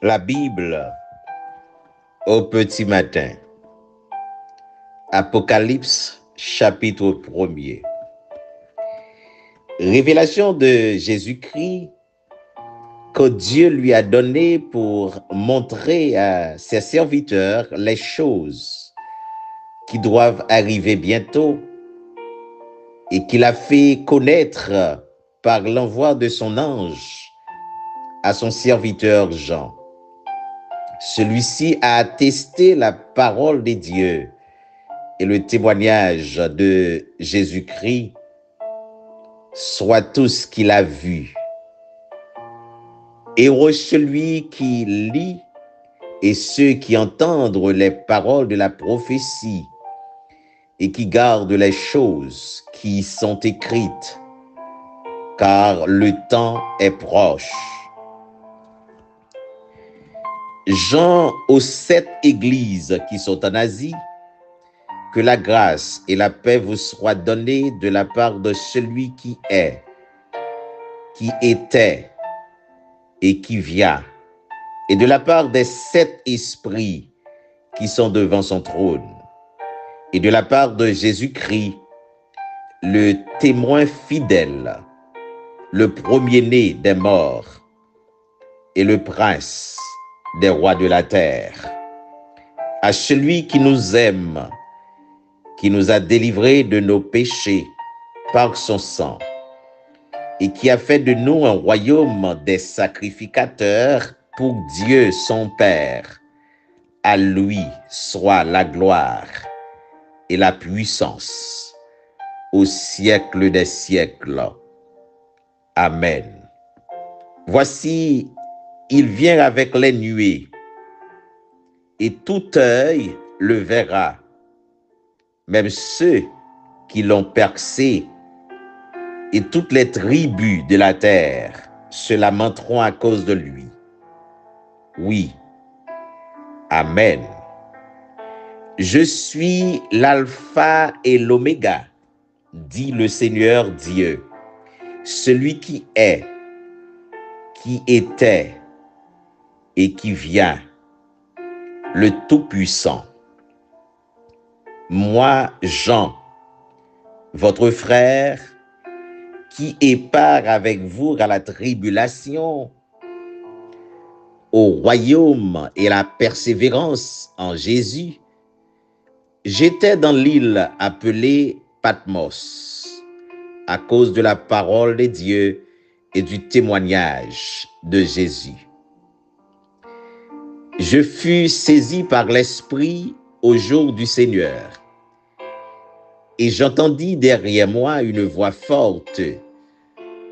La Bible au petit matin. Apocalypse chapitre 1er. Révélation de Jésus-Christ que Dieu lui a donné pour montrer à ses serviteurs les choses qui doivent arriver bientôt et qu'il a fait connaître par l'envoi de son ange à son serviteur Jean. Celui-ci a attesté la parole de Dieu et le témoignage de Jésus-Christ, soit tout ce qu'il a vu. Heureux celui qui lit et ceux qui entendent les paroles de la prophétie et qui gardent les choses qui y sont écrites, car le temps est proche. Jean aux 7 églises qui sont en Asie, que la grâce et la paix vous soient données de la part de celui qui est, qui était et qui vient, et de la part des 7 esprits qui sont devant son trône, et de la part de Jésus-Christ, le témoin fidèle, le premier-né des morts et le prince des rois de la terre, à celui qui nous aime, qui nous a délivrés de nos péchés par son sang, et qui a fait de nous un royaume des sacrificateurs pour Dieu son Père. À lui soit la gloire et la puissance au siècle des siècles. Amen. Voici, il vient avec les nuées, et tout œil le verra, même ceux qui l'ont percé, et toutes les tribus de la terre se lamenteront à cause de lui. Oui, Amen. Je suis l'alpha et l'oméga, dit le Seigneur Dieu, celui qui est, qui était et qui vient, le Tout-Puissant. Moi, Jean, votre frère, qui est part avec vous à la tribulation, au royaume et la persévérance en Jésus, j'étais dans l'île appelée Patmos, à cause de la parole de Dieu et du témoignage de Jésus. Je fus saisi par l'Esprit au jour du Seigneur, et j'entendis derrière moi une voix forte,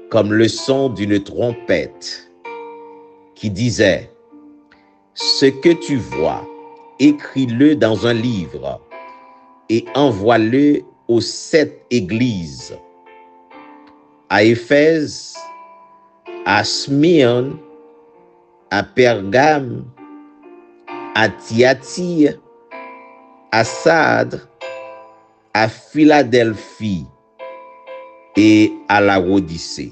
comme le son d'une trompette, qui disait: ce que tu vois, écris-le dans un livre et envoie-le aux 7 églises, à Éphèse, à Smyrne, à Pergame, à Thyatire, à Sardes, à Philadelphie et à Laodicée.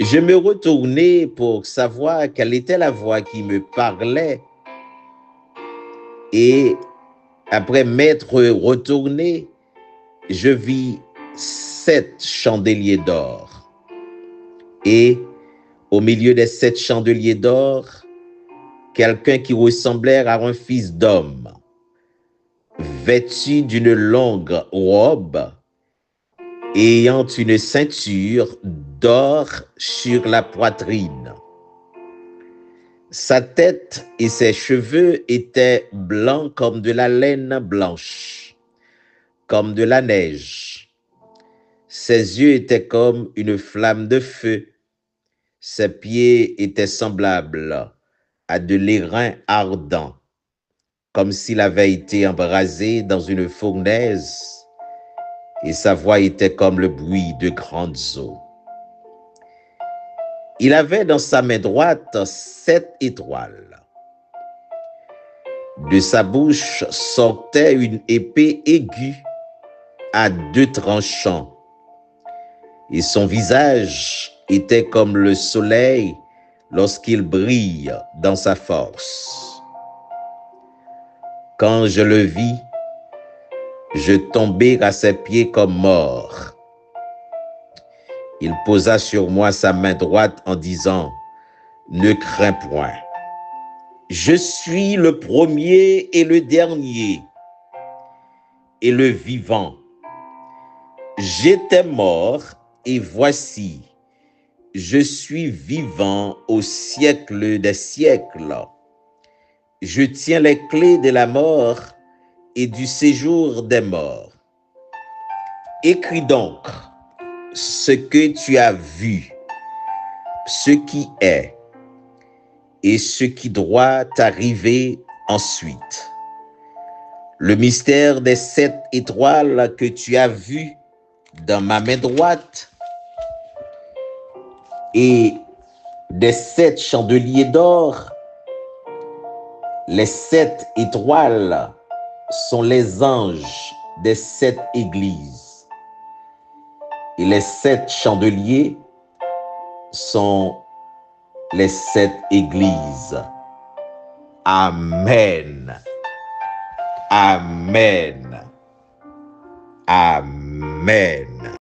Je me retournai pour savoir quelle était la voix qui me parlait, et après m'être retourné, je vis 7 chandeliers d'or. Et au milieu des 7 chandeliers d'or, quelqu'un qui ressemblait à un fils d'homme, vêtu d'une longue robe, ayant une ceinture d'or sur la poitrine. Sa tête et ses cheveux étaient blancs comme de la laine blanche, comme de la neige. Ses yeux étaient comme une flamme de feu. Ses pieds étaient semblables à de l'airain ardent, comme s'il avait été embrasé dans une fournaise, et sa voix était comme le bruit de grandes eaux. Il avait dans sa main droite 7 étoiles. De sa bouche sortait une épée aiguë à 2 tranchants, et son visage était comme le soleil lorsqu'il brille dans sa force. Quand je le vis, je tombai à ses pieds comme mort. Il posa sur moi sa main droite en disant, « Ne crains point. Je suis le premier et le dernier et le vivant. J'étais mort et voici, je suis vivant au siècle des siècles. Je tiens les clés de la mort et du séjour des morts. Écris donc ce que tu as vu, ce qui est et ce qui doit arriver ensuite. Le mystère des 7 étoiles que tu as vu dans ma main droite et des 7 chandeliers d'or. Les 7 étoiles sont les anges des 7 églises et les 7 chandeliers sont les 7 églises. Amen. Amen. Amen.